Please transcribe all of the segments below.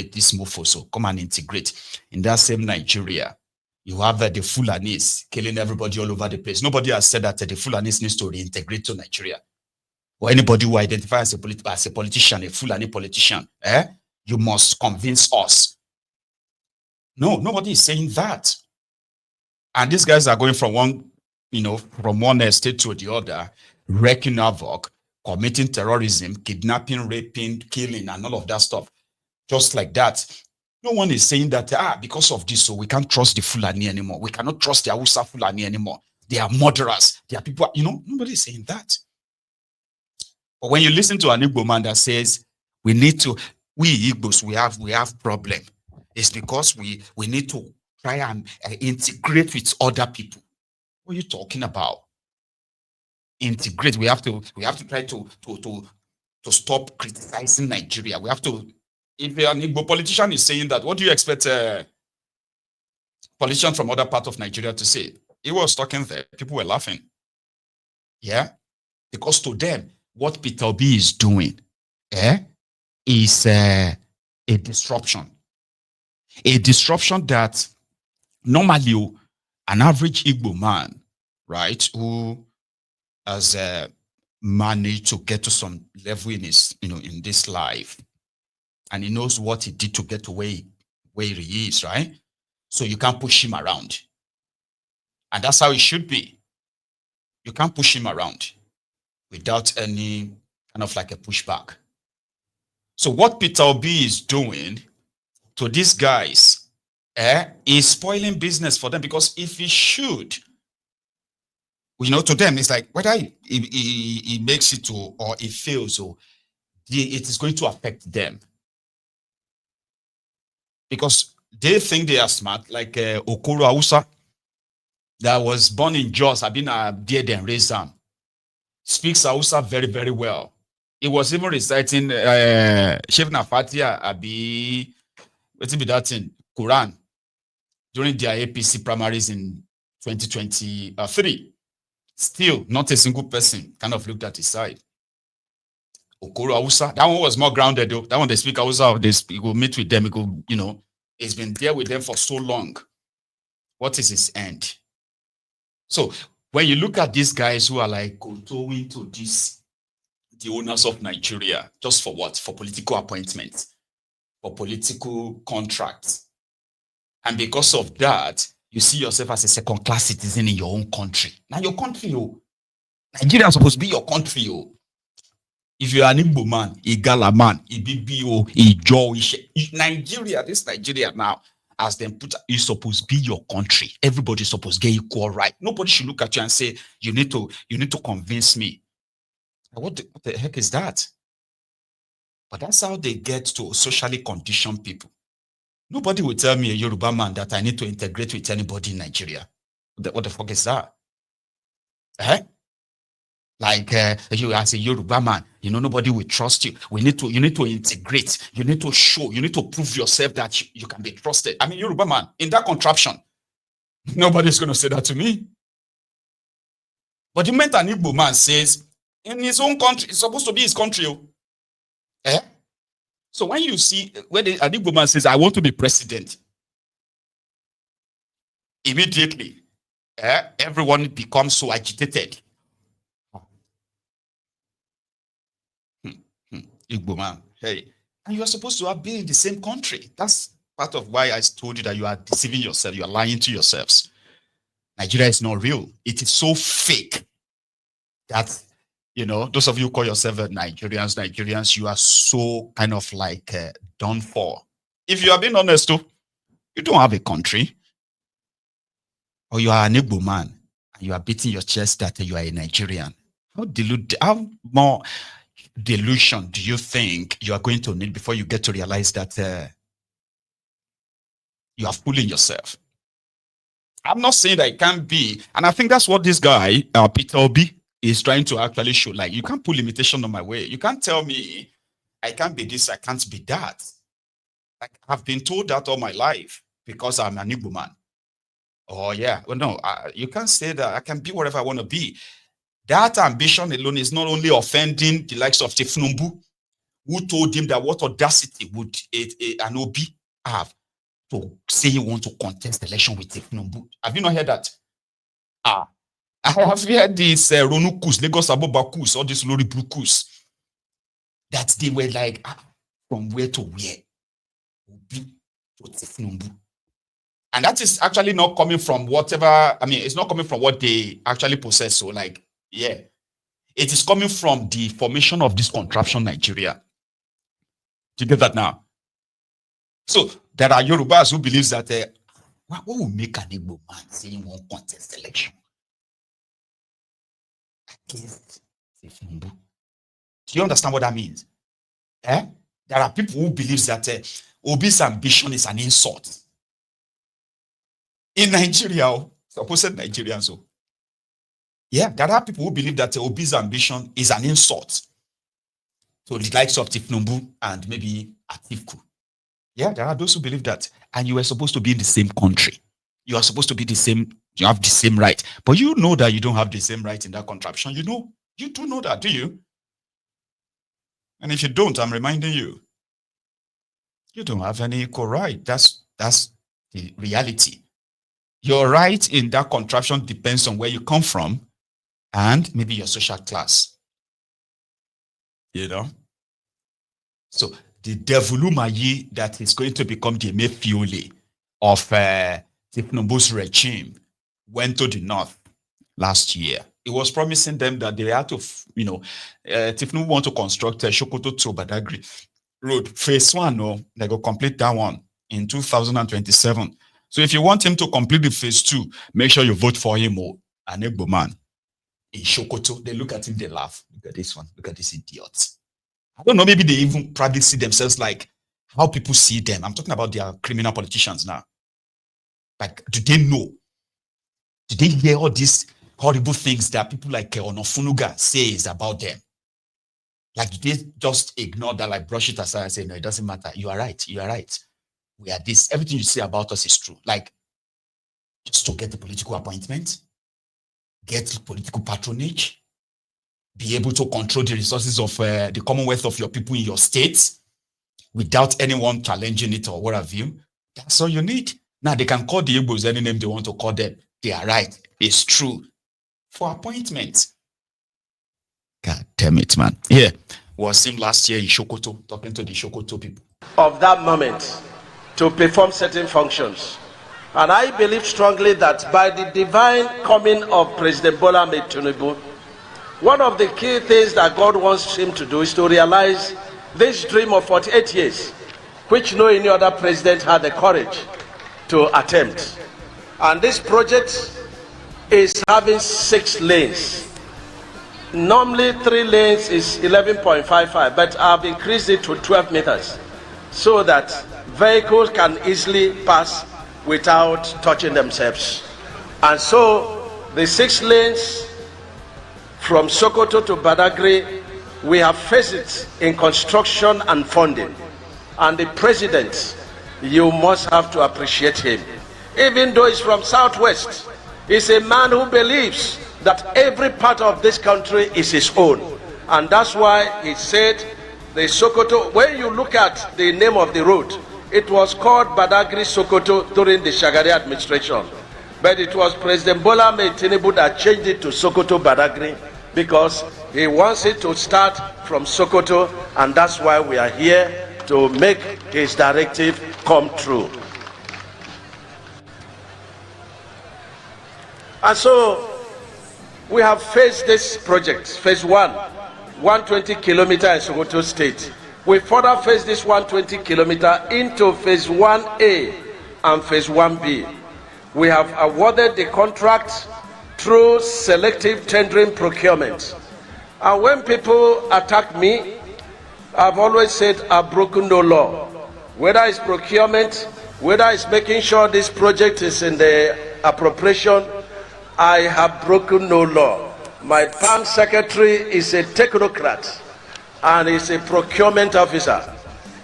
this mofoso, come and integrate. In that same Nigeria, you have the Fulanis killing everybody all over the place. Nobody has said that the Fulanis needs to reintegrate to Nigeria. Or anybody who identifies as a politician, a Fulani politician, you must convince us. No, nobody is saying that. And these guys are going from one state to the other, wreaking havoc, committing terrorism, kidnapping, raping, killing, and all of that stuff. Just like that. No one is saying that, because of this, so we can't trust the Fulani anymore. We cannot trust the Hausa Fulani anymore. They are murderers. They are people, nobody is saying that. But when you listen to an Igbo man that says, we Igbos, we have problem, it's because we need to try and integrate with other people. What are you talking about? Integrate. We have to try to stop criticizing Nigeria. We have to. If an Igbo politician is saying that, what do you expect a politician from other part of Nigeria to say? He was talking there. People were laughing. Yeah, because to them, what Peter Obi is doing, is a disruption. A disruption that normally an average Igbo man, right, who has managed to get to some level in his, in this life, and he knows what he did to get to where he is, right? So you can't push him around. And that's how it should be. You can't push him around without any kind of like a pushback. So what Peter Obi is doing to these guys is spoiling business for them, because if he should, to them, it's like whether he makes it or he fails, it is going to affect them. Because they think they are smart, like Okoro Hausa, that was born in Jos, I've been there and raised him, speaks Hausa very, very well. He was even reciting Shevna Fatia Abi, what's it be that in Quran during their APC primaries in 2023. Still, not a single person kind of looked at his side. Okoro Hausa, that one was more grounded though. That one they speak Hausa, he will meet with them, he go, he's been there with them for so long. What is his end? So when you look at these guys who are like going to the owners of Nigeria, just for what? For political appointments, for political contracts. And because of that, you see yourself as a second-class citizen in your own country. Now your country, Nigeria is supposed to be your country. If you're an Igbo man, a Gala man, a BBO, a Joe, Nigeria, this Nigeria now, as them put, is supposed to be your country. Everybody's supposed to get equal right. Nobody should look at you and say, you need to convince me. What the heck is that? But that's how they get to socially condition people. Nobody will tell me, a Yoruba man, that I need to integrate with anybody in Nigeria. What the fuck is that? Like you as a Yoruba man, nobody will trust you. You need to integrate. You need to show. You need to prove yourself that you can be trusted. I mean, Yoruba man, in that contraption, nobody's going to say that to me. But the moment an Igbo man says, in his own country, it's supposed to be his country. So when you see, when an Igbo man says, I want to be president, immediately, everyone becomes so agitated. Igbo man, hey, and you are supposed to have been in the same country. That's part of why I told you that you are deceiving yourself. You are lying to yourselves. Nigeria is not real. It is so fake that, those of you who call yourself Nigerians, you are so kind of like done for. If you are being honest too, you don't have a country. Or you are an Igbo man and you are beating your chest that you are a Nigerian. How more delusion do you think you are going to need before you get to realize that you are fooling yourself? I'm not saying that it can't be, and I think that's what this guy, Peter Obi, is trying to actually show. Like, you can't put limitation on my way. You can't tell me I can't be this, I can't be that. Like, I've been told that all my life because I'm an Igbo man. Oh yeah, well no, you can't say that I can be whatever I want to be. That ambition alone is not only offending the likes of Tifnumbu, who told him that what audacity would an Obi have to say he wants to contest the election with Tinubu? Have you not heard that? I have heard this Ronu Kus, Lagos Aboba Kus, all these Lori Blue Kus, that they were like, from where to where? Obi to Tinubu. And that is actually not coming from whatever, I mean, it's not coming from what they actually possess. So, like, yeah, it is coming from the formation of this contraption, Nigeria. Do you get that now? So, there are Yorubas who believe that what will make an Igbo man say he won't contest election against Tinubu? Do you understand what that means? There are people who believe that Obi's ambition is an insult. In Nigeria, supposed Nigerians, so yeah, there are people who believe that Obi's ambition is an insult to the likes of Tinubu and maybe Atiku. Yeah, there are those who believe that. And you are supposed to be in the same country. You are supposed to be the same, you have the same right. But you know that you don't have the same right in that contraption. You know, you do know that, do you? And if you don't, I'm reminding you, you don't have any equal right. That's the reality. Your right in that contraption depends on where you come from and maybe your social class. You know? So the devil Umahi that is going to become the Emefiole of Tinubu's regime went to the north last year. It was promising them that they had to, Tinubu want to construct a Sokoto to Badagry road. Phase 1, no, they go complete that one in 2027. So if you want him to complete the phase 2, make sure you vote for him or an Igbo man. In Sokoto, they look at him, they laugh. Look at this one. Look at this idiot. I don't know, maybe they even probably see themselves like how people see them. I'm talking about their criminal politicians now. Like, do they know? Do they hear all these horrible things that people like Onofunuga says about them? Like, do they just ignore that, like brush it aside and say, no, it doesn't matter. You are right. You are right. We are this. Everything you say about us is true. Like, just to get the political appointment, get political patronage, be able to control the resources of the commonwealth of your people in your states without anyone challenging it or what have you. That's all you need. Now, they can call the Igbos any name they want to call them. They are right. It's true. For appointments. God damn it, man. Yeah. Was him last year in Sokoto, talking to the Sokoto people. Of that moment to perform certain functions. And I believe strongly that by the divine coming of President Bola Ahmed Tinubu, one of the key things that God wants him to do is to realize this dream of 48 years, which no any other president had the courage to attempt. And this project is having 6 lanes. Normally 3 lanes is 11.55, but I've increased it to 12 meters so that vehicles can easily pass without touching themselves. And so the 6 lanes from Sokoto to Badagry, we have faced it in construction and funding. And the president, you must have to appreciate him. Even though he's from Southwest, he's a man who believes that every part of this country is his own. And that's why he said, the Sokoto, when you look at the name of the road, it was called Badagry Sokoto during the Shagari administration. But it was President Bola Ahmed Tinubu that changed it to Sokoto Badagry, because he wants it to start from Sokoto, and that's why we are here to make his directive come true. And so we have faced this project, phase 1, 120 kilometer in Sokoto State. We further face this 120 kilometer into phase 1A and phase 1B. We have awarded the contract through selective tendering procurement. And when people attack me, I've always said I've broken no law. Whether it's procurement, whether it's making sure this project is in the appropriation, I have broken no law. My PAM secretary is a technocrat and is a procurement officer.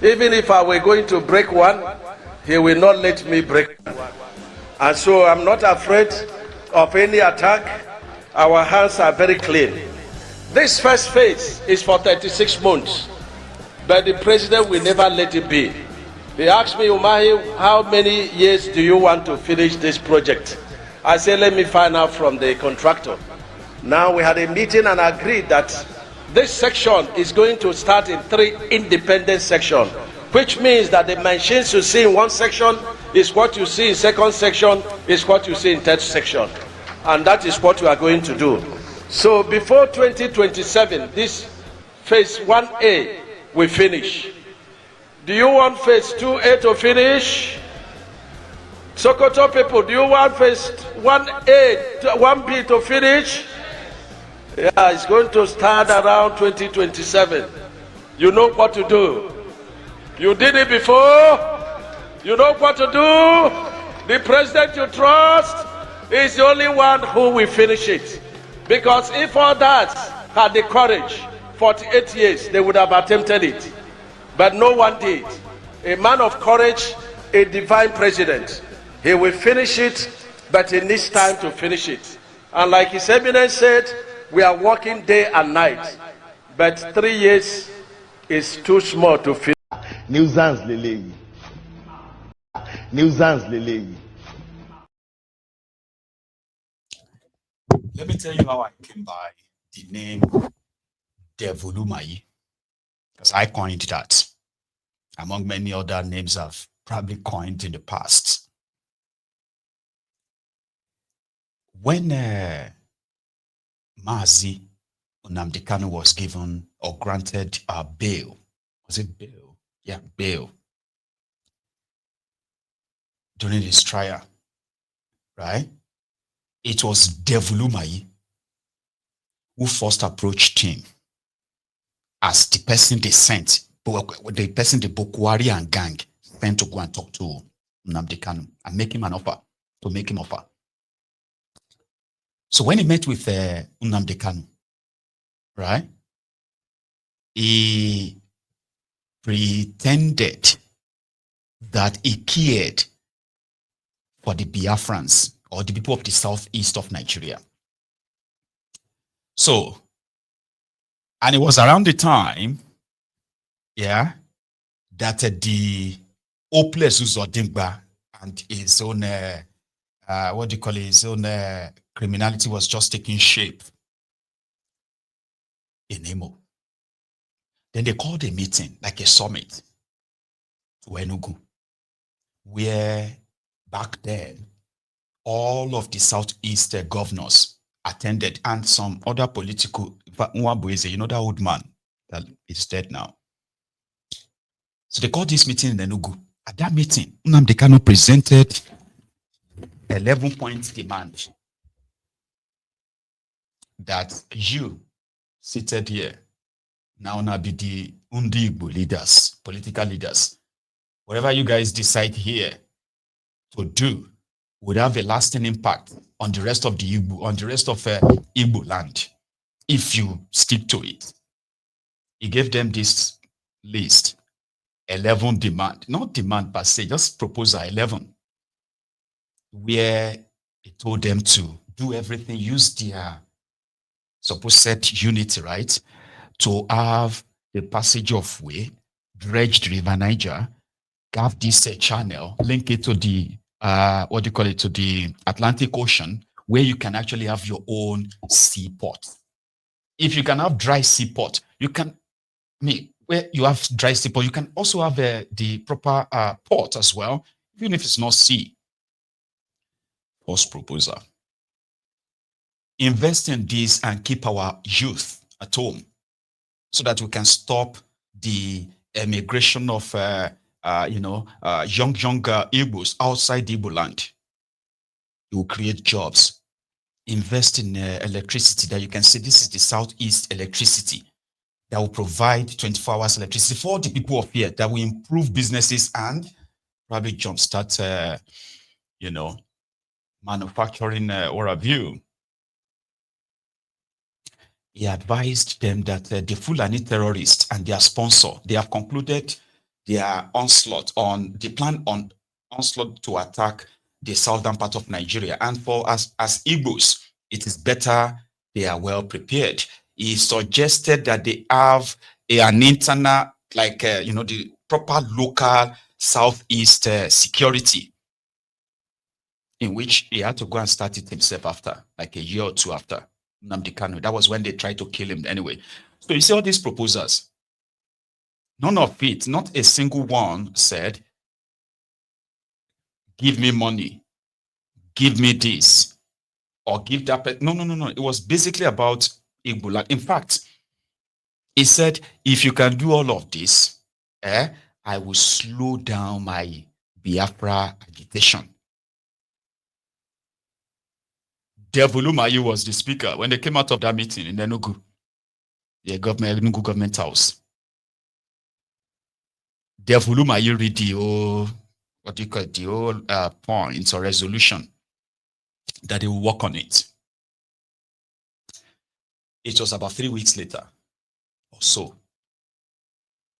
Even if I were going to break one, he will not let me break one. And so I'm not afraid of any attack. Our hands are very clean. This first phase is for 36 months. but the president will never let it be. He asked me, Umahi, how many years do you want to finish this project? I said, let me find out from the contractor. Now we had a meeting and agreed that this section is going to start in 3 independent sections, which means that the machines you see in one section is what you see in second section, is what you see in third section. And that is what we are going to do. So before 2027, this phase 1A will finish. Do you want phase 2A to finish? Sokoto people, do you want phase 1A, 1B to finish? Yeah, it's going to start around 2027. You know what to do. You did it before. You know what to do. The president you trust is the only one who will finish it. Because if all that had the courage, 48 years, they would have attempted it. But no one did. A man of courage, a divine president. He will finish it, but he needs time to finish it. And like His Eminence said, we are working day and night. But 3 years is too small to finish. Nuisance Lele. Nuisance Lele. Let me tell you how I came by the name Devil Umahi, because I coined that, among many other names I've probably coined in the past. When Mazi Nnamdi Kanu was given or granted bail, was it bail? Yeah, bail. During his trial, right? It was Devil Umahi who first approached him as the person they sent, the person the Bokwari and gang sent to go and talk to Nnamdi Kanu and make him an offer, to make him offer. So when he met with Nnamdi Kanu, right, he pretended that he cared for the Biafrans or the people of the southeast of Nigeria. So, and it was around the time, yeah, that the hopeless Uzodimba and his own, what do you call it, his own criminality was just taking shape in Imo. Then they called a meeting, like a summit, to Enugu, where back then, all of the Southeast governors attended, and some other political, Nwabueze, you know that old man that is dead now. So they called this meeting in Enugu. At that meeting, Nnamdi Kanu presented 11-point demand that you seated here now be the Igbo leaders, political leaders. Whatever you guys decide here to do would have a lasting impact on the rest of the Igbo, on the rest of Igbo land, if you stick to it. He gave them this list, 11 demand, not demand per se, just proposal 11, where he told them to do everything, use their supposed unity, right, to have the passage of way, dredge the River Niger, have this channel, link it to the what do you call it, to the Atlantic Ocean, where you can actually have your own seaport. If you can have dry seaport, you can, I mean, where you have dry seaport, you can also have the proper port as well, even if it's not sea. First proposal. Invest in this and keep our youth at home so that we can stop the emigration of young Igbos outside Igbo land. It will create jobs. Invest in electricity that you can see this is the Southeast electricity that will provide 24 hours electricity for the people of here, that will improve businesses and probably jumpstart, manufacturing or a view. He advised them that the Fulani terrorists and their sponsor, they have concluded their onslaught on the plan on onslaught to attack the southern part of Nigeria. And for us as Igbos, it is better they are well prepared. He suggested that they have an internal the proper local southeast security, in which he had to go and start it himself after, like a year or two after Nnamdi Kanu. That was when they tried to kill him anyway. So you see all these proposals, none of it, not a single one said, give me money, give me this, or give that. No. It was basically about Igbo. In fact, he said, if you can do all of this, I will slow down my Biafra agitation. Devil Umahi was the speaker when they came out of that meeting in Enugu, the Enugu government house. Devil Umahi read the whole, points or resolution that they will work on it. It was about 3 weeks later or so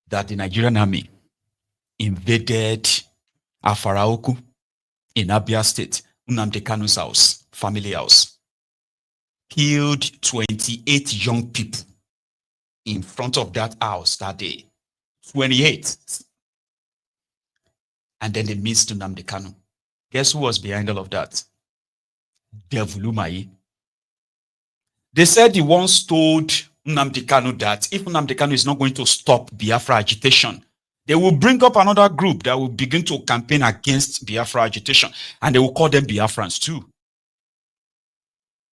that the Nigerian army invaded Afaraoku in Abia State, Nnamdi Kanu's house, family house, killed 28 young people in front of that house that day. 28. And then they missed Nnamdi Kanu. Guess who was behind all of that? Devil Umahi. They said he once told Nnamdi Kanu that if Nnamdi Kanu is not going to stop Biafra agitation, they will bring up another group that will begin to campaign against Biafra agitation, and they will call them Biafrans too.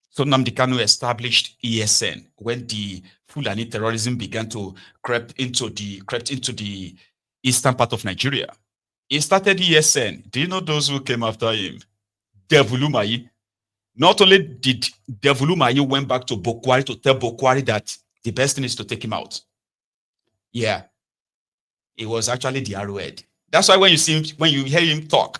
So Nnamdi Kanu established ESN when the Fulani terrorism began to crept into the eastern part of Nigeria. He started ESN. Do you know those who came after him? Devil Umahi. Not only did Devil Umahi went back to Bokwari to tell Bokwari that the best thing is to take him out. Yeah. It was actually the arrowhead. That's why when you hear him talk,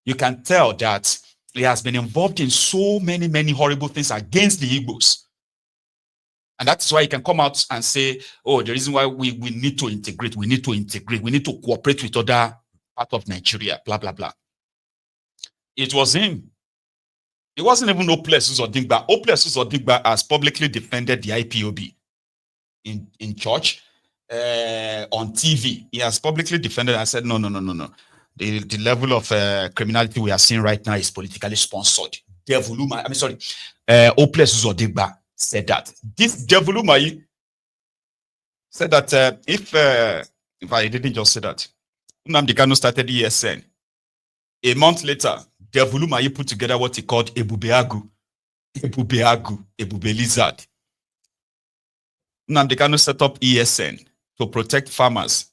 you can tell that he has been involved in so many horrible things against the Igbos. And that's why he can come out and say, oh, the reason why we need to integrate, we need to cooperate with other part of Nigeria, blah, blah, blah. It was him. It wasn't even Hopeless Uzodimgba. Hopeless Uzodimgba has publicly defended the IPOB in church, on TV. He has publicly defended. I said, no. The level of criminality we are seeing right now is politically sponsored. Devil Umahi, Hopeless Uzodimgba said that. This Devil Umahi said that if I didn't just say that, Nnamdi Kanu started ESN. A month later, Devil Umahi put together what he called Ebube Lizard. Nnamdi Kanu set up ESN to protect farmers,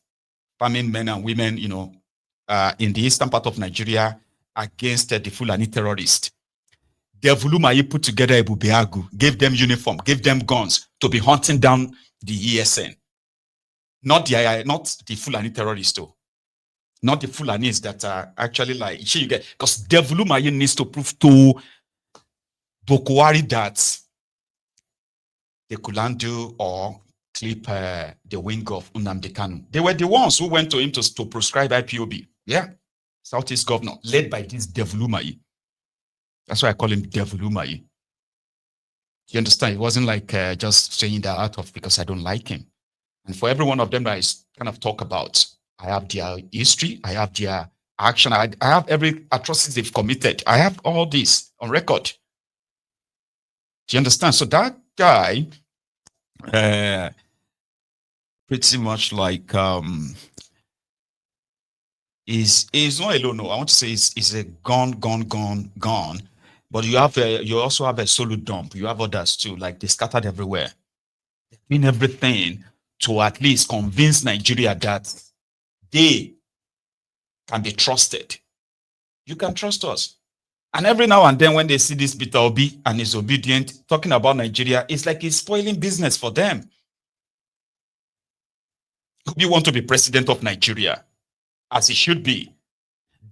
farming men and women, in the eastern part of Nigeria against the Fulani terrorists. Devil Umahi put together Ebube, gave them uniform, gave them guns to be hunting down the ESN. Not the Fulani terrorists, though. Not the Fulanis that are actually because Devil Umahi needs to prove to Bokwari that they could undo or clip the wing of Nnamdi Kanu. They were the ones who went to him to prescribe IPOB. Yeah. Southeast governor, led by this Devil Umahi. That's why I call him Devil Umahi. You understand? It wasn't like just saying that out of because I don't like him. And for every one of them that I kind of talk about, I have their history, I have their action, I have every atrocity they've committed. I have all this on record. Do you understand? So that guy, pretty much like is not alone. No, I want to say is a gone. But you also have a solo dump. You have others too, like they scattered everywhere. They're doing everything to at least convince Nigeria that they can be trusted. You can trust us. And every now and then when they see this Peter Obi and is obedient, talking about Nigeria, it's like he's spoiling business for them. Obi want to be president of Nigeria, as he should be.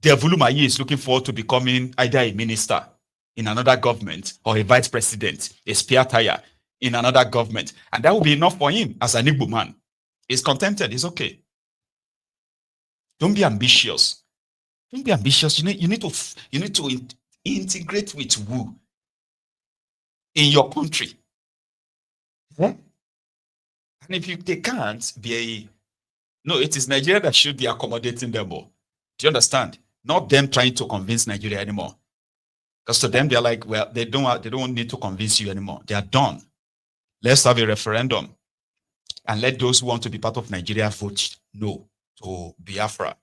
Devil Umahi is looking forward to becoming either a minister in another government or a vice president, a spare tire in another government. And that will be enough for him as an Igbo man. He's contented. He's okay. Don't be ambitious. Don't be ambitious. You need to integrate with who in your country. Yeah? And if they can't be No, it is Nigeria that should be accommodating them more. Do you understand? Not them trying to convince Nigeria anymore. Because to them, they're like, well, they don't need to convince you anymore. They are done. Let's have a referendum and let those who want to be part of Nigeria vote no to Biafra.